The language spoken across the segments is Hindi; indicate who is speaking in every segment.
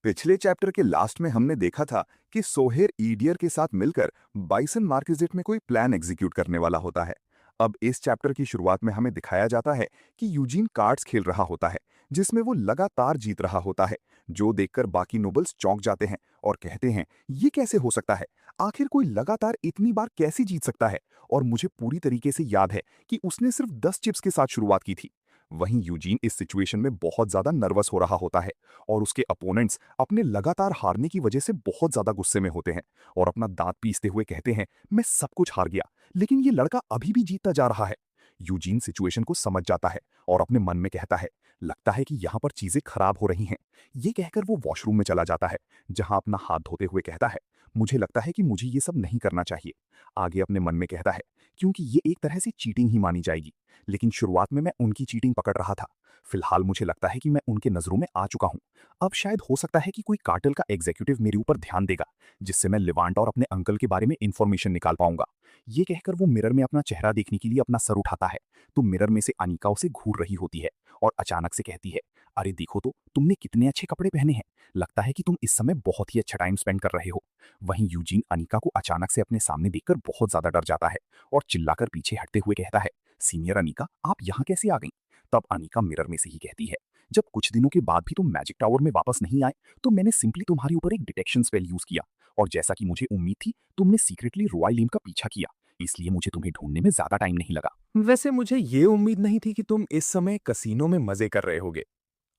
Speaker 1: पिछले चैप्टर के लास्ट में हमने देखा था कि सोहेर ईडियर के साथ मिलकर बाइसन मार्किजेट में कोई प्लान एग्जीक्यूट करने वाला होता है। अब इस चैप्टर की शुरुआत में हमें दिखाया जाता है कि यूजीन कार्ड्स खेल रहा होता है, जिसमें वो लगातार जीत रहा होता है, जो देखकर बाकी नोबल्स चौंक जाते हैं और कहते हैं, ये कैसे हो सकता है? आखिर कोई लगातार इतनी बार कैसे जीत सकता है? और मुझे पूरी तरीके से याद है कि उसने सिर्फ 10 चिप्स के साथ शुरुआत की थी। वहीं यूजीन इस सिचुएशन में बहुत ज्यादा नर्वस हो रहा होता है और उसके अपोनेंट्स अपने लगातार हारने की वजह से बहुत ज्यादा गुस्से में होते हैं और अपना दांत पीसते हुए कहते हैं, मैं सब कुछ हार गया, लेकिन ये लड़का अभी भी जीतता जा रहा है। यूजीन सिचुएशन को समझ जाता है और अपने मन में कहता है, लगता है कि यहाँ पर चीजें खराब हो रही हैं। ये कहकर वो वॉशरूम में चला जाता है, जहां अपना हाथ धोते हुए कहता है, मुझे लगता है कि मुझे ये सब नहीं करना चाहिए। आगे अपने मन में कहता है, क्योंकि ये एक तरह से चीटिंग ही मानी जाएगी, लेकिन शुरुआत में मैं उनकी चीटिंग पकड़ रहा था। फिलहाल मुझे लगता है कि मैं उनके नजरों में आ चुका हूं। अब शायद हो सकता है कि कोई कार्टेल का एग्जीक्यूटिव मेरे ऊपर ध्यान देगा, जिससे मैं लिवांट और अपने अंकल के बारे में इंफॉर्मेशन निकाल पाऊंगा। ये कहकर वो मिरर में अपना चेहरा देखने के लिए अपना सर उठाता है, तो मिरर में से अनिका उसे घूर रही होती है और अचानक से कहती है, अरे देखो तो तुमने कितने अच्छे कपड़े पहने हैं, लगता है कि तुम इस समय बहुत ही अच्छा टाइम स्पेंड कर रहे हो। वहीं यूजीन अनिका को अचानक से अपने सामने देखकर बहुत ज्यादा डर जाता है और चिल्लाकर पीछे हटते हुए कहता है, सीनियर अनिका, आप यहाँ कैसे आ गई? तब अनिका मिरर में से ही कहती है, जब कुछ दिनों के बाद भी तुम मैजिक टावर में वापस नहीं आए, तो मैंने सिंपली तुम्हारे ऊपर एक डिटेक्शन स्पेल यूज किया, और जैसा कि मुझे उम्मीद थी, तुमने सीक्रेटली रॉय लिम का पीछा किया, इसलिए मुझे तुम्हें ढूंढने में ज्यादा टाइम नहीं लगा।
Speaker 2: वैसे मुझे ये उम्मीद नहीं थी कि तुम इस समय कसीनो में मजे कर रहे होगे।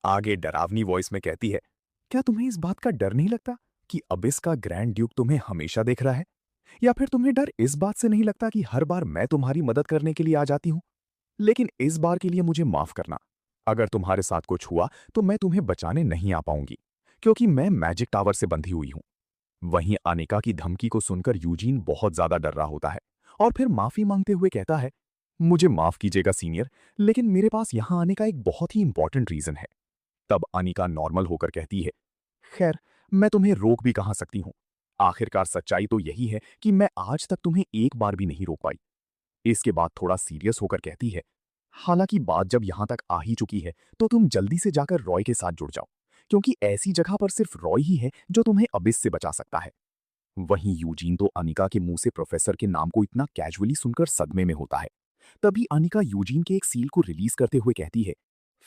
Speaker 2: आगे डरावनी वॉइस में कहती है, क्या तुम्हें इस बात का डर नहीं लगता कि अबिस का ग्रैंड ड्यूक तुम्हें हमेशा देख रहा है? या फिर तुम्हें डर इस बात से नहीं लगता कि हर बार मैं तुम्हारी मदद करने के लिए आ जाती हूं? लेकिन इस बार के लिए मुझे माफ करना। अगर तुम्हारे साथ कुछ हुआ तो मैं तुम्हें बचाने नहीं आ पाऊंगी, क्योंकि मैं मैजिक टावर से बंधी हुई हूं। वहीं अनिका की धमकी को सुनकर यूजीन बहुत ज्यादा डर रहा होता है और फिर माफी मांगते हुए कहता है, मुझे माफ कीजिएगा सीनियर, लेकिन मेरे पास यहां आने का एक बहुत ही इंपॉर्टेंट रीजन है। तब अनिका नॉर्मल होकर कहती है, खैर, मैं तुम्हें रोक भी कहां सकती हूं। आखिरकार सच्चाई तो यही है कि मैं आज तक तुम्हें एक बार भी नहीं रोक पाई। इसके बाद थोड़ा सीरियस होकर कहती है, हालांकि बात जब यहां तक आ ही चुकी है, तो तुम जल्दी से जाकर रॉय के साथ जुड़ जाओ, क्योंकि ऐसी जगह पर सिर्फ रॉय ही है जो तुम्हें अबिस से बचा सकता है। वहीं यूजीन तो अनिका के मुंह से प्रोफेसर के नाम को इतना कैजुअली सुनकर सदमे में होता है। तभी अनिका यूजीन के एक सील को रिलीज करते हुए कहती है,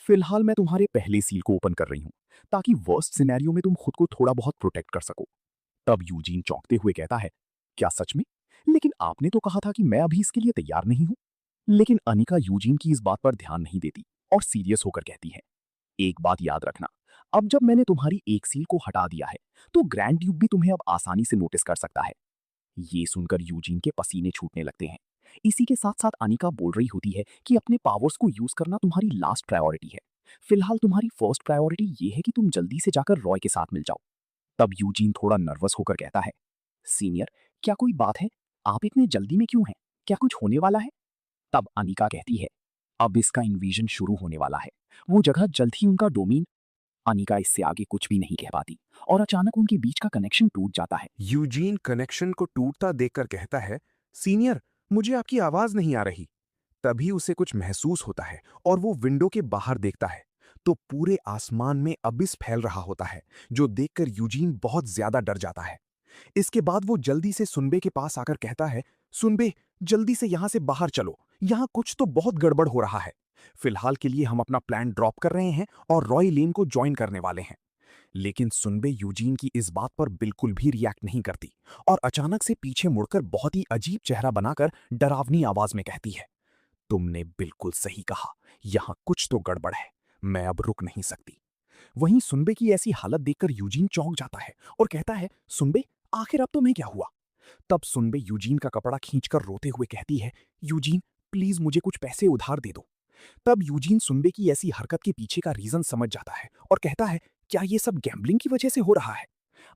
Speaker 2: फिलहाल मैं तुम्हारे पहले सील को ओपन कर रही हूं, ताकि वर्स्ट सिनेरियो में तुम खुद को थोड़ा बहुत प्रोटेक्ट कर सको। तब यूजीन चौंकते हुए कहता है, क्या सच में? लेकिन आपने तो कहा था कि मैं अभी इसके लिए तैयार नहीं हूं। लेकिन अनिका यूजीन की इस बात पर ध्यान नहीं देती और सीरियस होकर कहती है, एक बात याद रखना, अब जब मैंने तुम्हारी एक सील को हटा दिया है, तो ग्रैंड ड्यूक भी तुम्हें अब आसानी से नोटिस कर सकता है। ये सुनकर यूजीन के पसीने छूटने लगते हैं। इसी के साथ साथ अनिका बोल रही होती है कि अपने पावर्स को यूज करना तुम्हारी लास्ट प्रायोरिटी है। फिलहाल तुम्हारी फर्स्ट प्रायोरिटी ये है कि तुम जल्दी से जाकर रॉय के साथ मिल जाओ। तब यूजीन थोड़ा नर्वस होकर कहता है, सीनियर, क्या कोई बात है? आप इतने जल्दी में क्यों हैं? क्या कुछ होने वाला है? तब अनिका कहती है, अब इसका इन्वीजन शुरू होने वाला है। वो जगह जल्द ही उनका डोमेन। अनिका इससे आगे कुछ भी नहीं कह पाती और अचानक उनके बीच का कनेक्शन टूट जाता है।
Speaker 3: यूजीन कनेक्शन को टूटता देखकर कहता है, सीनियर, मुझे आपकी आवाज नहीं आ रही। तभी उसे कुछ महसूस होता है और वो विंडो के बाहर देखता है, तो पूरे आसमान में अबिस फैल रहा होता है, जो देखकर यूजीन बहुत ज्यादा डर जाता है। इसके बाद वो जल्दी से सुनबे के पास आकर कहता है, सुनबे, जल्दी से यहां से बाहर चलो, यहां कुछ तो बहुत गड़बड़ हो रहा है। फिलहाल के लिए हम अपना प्लान ड्रॉप कर रहे हैं और रॉय लेन को ज्वाइन करने वाले हैं। लेकिन सुनबे यूजीन की इस बात पर बिल्कुल भी रिएक्ट नहीं करती और अचानक से पीछे मुड़कर बहुत ही अजीब चेहरा बनाकर डरावनी आवाज में कहती है, तुमने बिल्कुल सही कहा, यहां कुछ तो गड़बड़ है, मैं अब रुक नहीं सकती। वहीं सुनबे की ऐसी हालत देखकर यूजीन चौंक जाता है और कहता है, सुनबे, आखिर अब तुम्हें क्या हुआ? तब सुनबे यूजीन का कपड़ा खींचकर रोते हुए कहती है, यूजीन, प्लीज मुझे कुछ पैसे उधार दे दो। तब यूजीन सुनबे की ऐसी हरकत के पीछे का रीजन समझ जाता है और कहता है, क्या ये सब गैम्बलिंग की वजह से हो रहा है?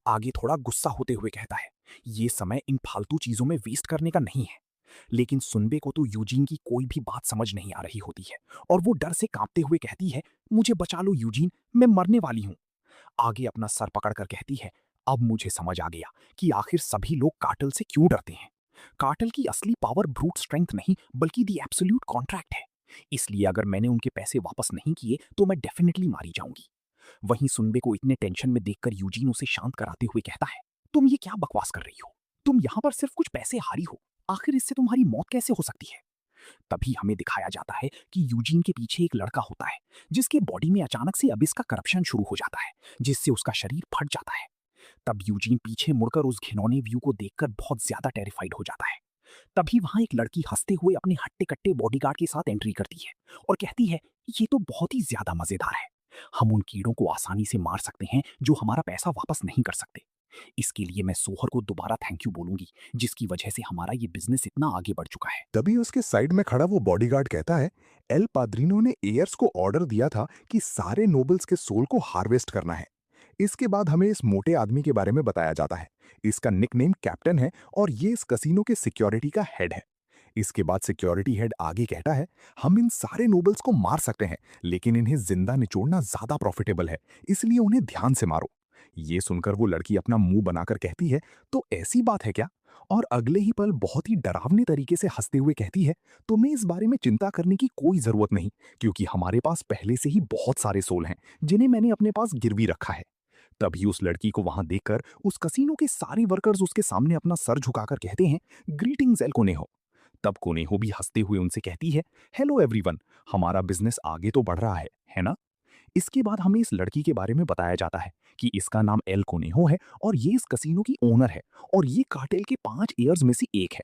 Speaker 3: आगे थोड़ा गुस्सा होते हुए कहता है, ये समय इन फालतू चीजों में वेस्ट करने का नहीं है। लेकिन सुनबे को तो यूजीन की कोई भी बात समझ नहीं आ रही होती है और वो डर से कांपते हुए कहती है, मुझे बचा लो यूजीन, मैं मरने वाली हूं। आगे अपना सर पकड़कर कहती है, अब मुझे समझ आ गया कि आखिर सभी लोग कार्टेल से क्यों डरते हैं। कार्टेल की असली पावर ब्रूट स्ट्रेंथ नहीं, बल्कि दी एब्सोल्यूट कॉन्ट्रैक्ट है। इसलिए अगर मैंने उनके पैसे वापस नहीं किए तो मैं डेफिनेटली मारी जाऊंगी।
Speaker 2: वहीं सुनबे को इतने टेंशन में देखकर यूजीन उसे शांत कराते हुए कहता है, तुम ये क्या बकवास कर रही हो? तुम यहाँ पर सिर्फ कुछ पैसे हारी हो। आखिर इससे तुम्हारी मौत कैसे हो सकती है? तभी हमें दिखाया जाता है कि यूजीन के पीछे एक लड़का होता है जिसके बॉडी में अचानक से अबिस का करप्शन शुरू हो जाता है, जिससे उसका शरीर फट जाता है। तब यूजीन पीछे मुड़कर उस घिनौने व्यू को देखकर बहुत ज्यादा टेरिफाइड हो जाता है। तभी वहां एक लड़की हंसते हुए अपने हट्टे कट्टे बॉडीगार्ड के साथ एंट्री करती है और कहती है, ये तो बहुत ही ज्यादा मजेदार है। हम उन कीड़ों को आसानी से मार सकते हैं जो हमारा पैसा वापस नहीं कर सकते। इसके लिए मैं सोहर को दोबारा थैंक यू बोलूंगी, जिसकी वजह से हमारा ये बिजनेस इतना आगे बढ़ चुका है।
Speaker 1: तभी उसके साइड में खड़ा वो बॉडीगार्ड कहता है, एल पाद्रीनो ने एयर्स को ऑर्डर दिया था कि सारे नोबल्स के सोल को हार्वेस्ट करना है। इसके बाद हमें इस मोटे आदमी के बारे में बताया जाता है। इसका निकनेम कैप्टन है और ये इस कसीनो के सिक्योरिटी का हेड है। इसके बाद सिक्योरिटी हेड आगे कहता है, हम इन सारे नोबल्स को मार सकते हैं, लेकिन इन्हें जिंदा निचोड़ना ज्यादा प्रॉफिटेबल है, इसलिए उन्हें ध्यान से मारो। ये सुनकर वो लड़की अपना मुंह बनाकर कहती है, तो ऐसी बात है क्या? और अगले ही पल बहुत ही डरावने तरीके से हंसते हुए कहती है, तुम्हें इस बारे में चिंता करने की कोई जरूरत नहीं, क्योंकि हमारे पास पहले से ही बहुत सारे सोल हैं जिन्हें मैंने अपने पास गिरवी रखा है। तभी उस लड़की को वहां देखकर उस कसीनो के सारे वर्कर्स उसके सामने अपना सर झुकाकर कहते हैं, ग्रीटिंग्स एल कोनेहो। तब कोनेहो भी हंसते हुए उनसे कहती है, हेलो एवरीवन, हमारा बिजनेस आगे तो बढ़ रहा है ना? इसके बाद हमें इस लड़की के बारे में बताया जाता है कि इसका नाम एल कोनेहो है और ये इस कसीनो की ओनर है और ये कार्टेल के 5 एयर्स में से एक है।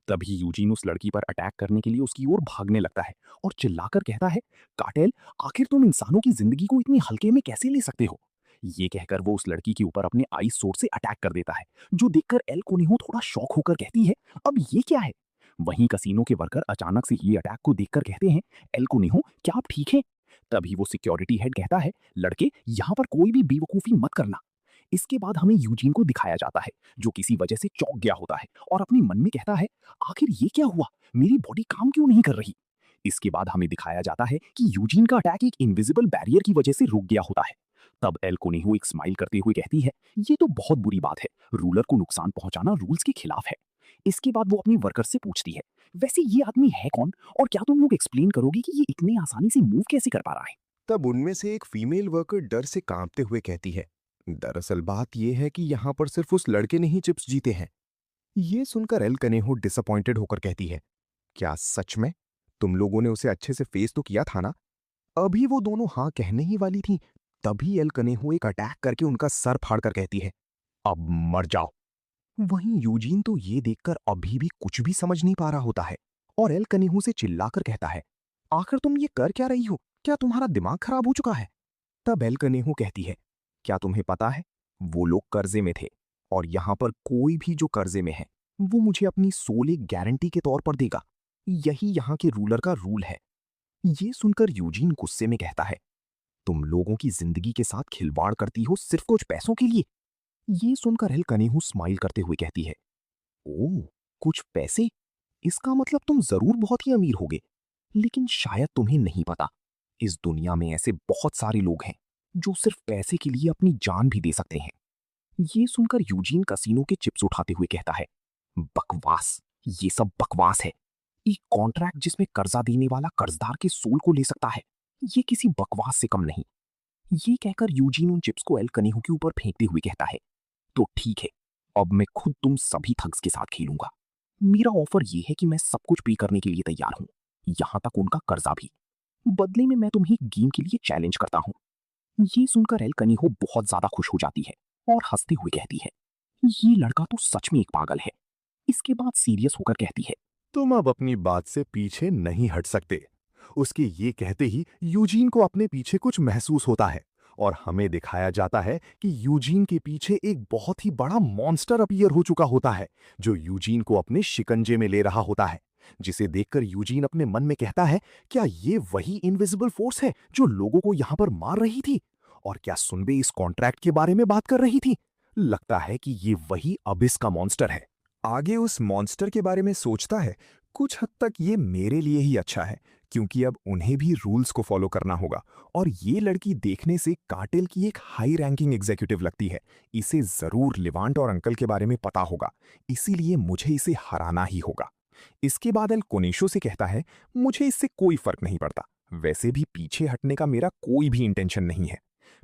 Speaker 1: तभी यूजीन उस लड़की पर अटैक करने के लिए उसकी ओर भागने लगता है और चिल्लाकर कहता है, कार्टेल, आखिर तुम इंसानों की जिंदगी को इतनी हल्के में कैसे ले सकते हो? ये कहकर वो उस लड़की के ऊपर अपने आइस सोर्ड से अटैक कर देता है, जो देखकर एल कोनेहो थोड़ा शॉक होकर कहती है, अब ये क्या है? वहीं कसीनो के वर्कर अचानक से ये अटैक को देखकर कहते हैं, एल कोनेहो, क्या आप ठीक हैं? तभी वो सिक्योरिटी हेड कहता है, लड़के, यहाँ पर कोई भी बेवकूफी मत करना। इसके बाद हमें यूजीन को दिखाया जाता है, जो किसी वजह से चौंक गया होता है और अपने मन में कहता है, आखिर ये क्या हुआ? मेरी बॉडी काम क्यों नहीं कर रही? इसके बाद हमें दिखाया जाता है कि यूजीन का अटैक एक इनविजिबल बैरियर की वजह से रुक गया होता है। तब एल कोनेहो एक स्माइल करते हुए कहती है, ये तो बहुत बुरी बात है, रूलर को नुकसान पहुंचाना रूल्स के खिलाफ है। इसके बाद वो अपनी वर्कर से पूछती है, वैसे ये आदमी है कौन और क्या तुम लोग एक्सप्लेन करोगे कि ये इतनी आसानी से मूव कैसे कर पा रहा है?
Speaker 3: तब उनमें से एक फीमेल वर्कर डर से कांपते हुए कहती है, दरअसल बात यह है कि यहाँ पर सिर्फ उस लड़के ने ही चिप्स जीते हैं। ये सुनकर एल कनेहो डिसअपॉइंटेड होकर कहती है, क्या सच में? तुम लोगों ने उसे अच्छे से फेस तो किया था ना? अभी वो दोनों हाँ कहने ही वाली थी, तभी एल कनेहो एक अटैक करके उनका सर फाड़कर कहती है, अब मर जाओ। वहीं यूजीन तो ये देखकर अभी भी कुछ भी समझ नहीं पा रहा होता है और एल कनेहो से चिल्लाकर कहता है, आखिर तुम ये कर क्या रही हो? क्या तुम्हारा दिमाग खराब हो चुका है? तब एल कनेहो कहती है, क्या तुम्हें पता है, वो लोग कर्जे में थे और यहां पर कोई भी जो कर्जे में है वो मुझे अपनी सोल एक गारंटी के तौर पर देगा। यही यहां के रूलर का रूल है। ये सुनकर यूजीन गुस्से में कहता है, तुम लोगों की जिंदगी के साथ खिलवाड़ करती हो सिर्फ कुछ पैसों के लिए? ये सुनकर एल कनेहो स्माइल करते हुए कहती है, ओह, कुछ पैसे? इसका मतलब तुम जरूर बहुत ही अमीर होगे, लेकिन शायद तुम्हें नहीं पता, इस दुनिया में ऐसे बहुत सारे लोग हैं जो सिर्फ पैसे के लिए अपनी जान भी दे सकते हैं। ये सुनकर यूजीन कसीनो के चिप्स उठाते हुए कहता है, बकवास, ये सब बकवास है। एक कॉन्ट्रैक्ट जिसमें कर्जा देने वाला कर्जदार के सोल को ले सकता है, ये किसी बकवास से कम नहीं। ये कहकर यूजीन उन चिप्स को एल कनेहो के ऊपर फेंकते हुए कहता है, तो ठीक है, अब मैं खुद तुम सभी थग्स के साथ खेलूंगा। मेरा ऑफर यह है कि मैं सब कुछ पे करने के लिए तैयार हूं, यहां तक उनका कर्जा भी। बदले में मैं तुम्हें गेम के लिए चैलेंज करता हूं। ये सुनकर एल कनेहो बहुत ज्यादा खुश हो जाती है और हंसते हुए कहती है, ये लड़का तो सच में एक पागल है। इसके बाद सीरियस होकर कहती है,
Speaker 1: तुम अब अपनी बात से पीछे नहीं हट सकते। उसके ये कहते ही यूजीन को अपने पीछे कुछ महसूस होता है और हमें दिखाया जाता है कि यूजीन के पीछे एक बहुत ही बड़ा मॉन्स्टर अपीयर हो चुका होता है, जो यूजीन को अपने शिकंजे में ले रहा होता है। जिसे देखकर यूजीन अपने मन में कहता है, क्या ये वही इनविजिबल फोर्स है जो लोगों को यहां पर मार रही थी? और क्या सुनबे इस कॉन्ट्रैक्ट के बारे में बात कर रही थी? लगता है कि ये वही अबिस का मॉन्स्टर है। आगे उस मॉन्स्टर के बारे में सोचता है, कुछ हद तक ये मेरे लिए ही अच्छा है, क्योंकि अब उन्हें भी रूल्स को फॉलो करना होगा। और ये लड़की देखने से कार्टेल की एक हाई रैंकिंग एग्जीक्यूटिव लगती है। इसे जरूर लिवांट और अंकल के बारे में पता होगा, इसीलिए मुझे इसे हराना ही होगा। इसके बाद एल कोनेशो से कहता है, मुझे इससे कोई फर्क नहीं पड़ता, वैसे भी पीछे हटने का मेरा कोई भी इंटेंशन नहीं है।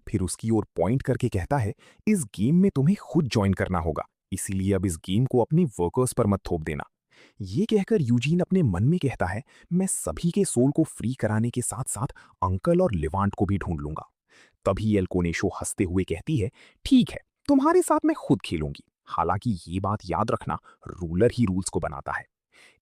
Speaker 2: फिर उसकी ओर पॉइंट करके कहता है, इस गेम में तुम्हें खुद ज्वाइन करना होगा, इसीलिए अब इस गेम को अपने वर्कर्स पर मत थोप देना। ये कहकर यूजीन अपने मन में कहता है, मैं सभी के सोल को फ्री कराने के साथ साथ अंकल और लिवांट को भी ढूंढ लूंगा। तभी एल कोनेशो हंसते हुए कहती है, ठीक है, तुम्हारे साथ मैं खुद खेलूंगी। हालांकि ये बात याद रखना, रूलर ही रूल्स को बनाता है।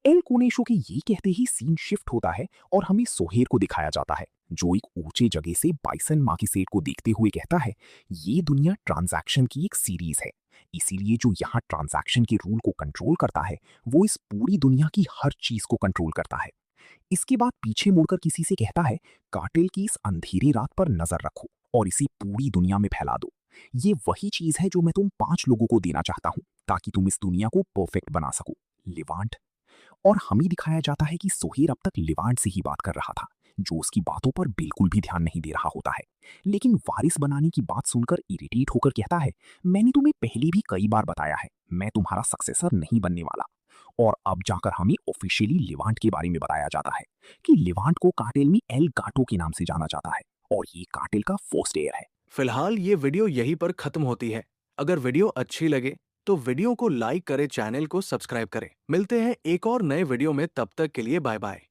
Speaker 2: एल कोनेशो के ये कहते ही सीन शिफ्ट होता है और हमें सोहेर को दिखाया जाता है, जो एक ऊंचे जगह से बाइसन मार्किसेट को देखते हुए कहता है, ये दुनिया ट्रांजैक्शन की एक सीरीज है, इसीलिए जो यहाँ ट्रांजैक्शन के रूल को कंट्रोल करता है वो इस पूरी दुनिया की हर चीज को कंट्रोल करता है। इसके बाद पीछे मुड़कर किसी से कहता है, कार्टेल की इस अंधेरी रात पर नजर रखो और इसी पूरी दुनिया में फैला दो। ये वही चीज है जो मैं तुम 5 लोगों को देना चाहता हूं, ताकि तुम इस दुनिया को परफेक्ट बना सको, लिवांट। और हमें दिखाया जाता है कि सोहेर अब तक लिवांट से ही बात कर रहा था, जो उसकी बातों पर बिल्कुल भी ध्यान नहीं दे रहा होता है। लेकिन वारिस बनाने की बात सुनकर इरिटेट होकर कहता है, मैंने तुम्हें पहले भी कई बार बताया है, मैं तुम्हारा सक्सेसर नहीं बनने वाला। और अब जाकर हमें ऑफिशियली लिवांट के बारे में बताया जाता है कि लिवांट को कार्टेल में एल गाटो के नाम से जाना जाता है और ये कार्टेल का फर्स्ट एयर है।
Speaker 4: फिलहाल ये वीडियो यहीं पर खत्म होती है। अगर वीडियो अच्छी लगे तो वीडियो को लाइक करें, चैनल को सब्सक्राइब करें। मिलते हैं एक और नए वीडियो में, तब तक के लिए बाय बाय।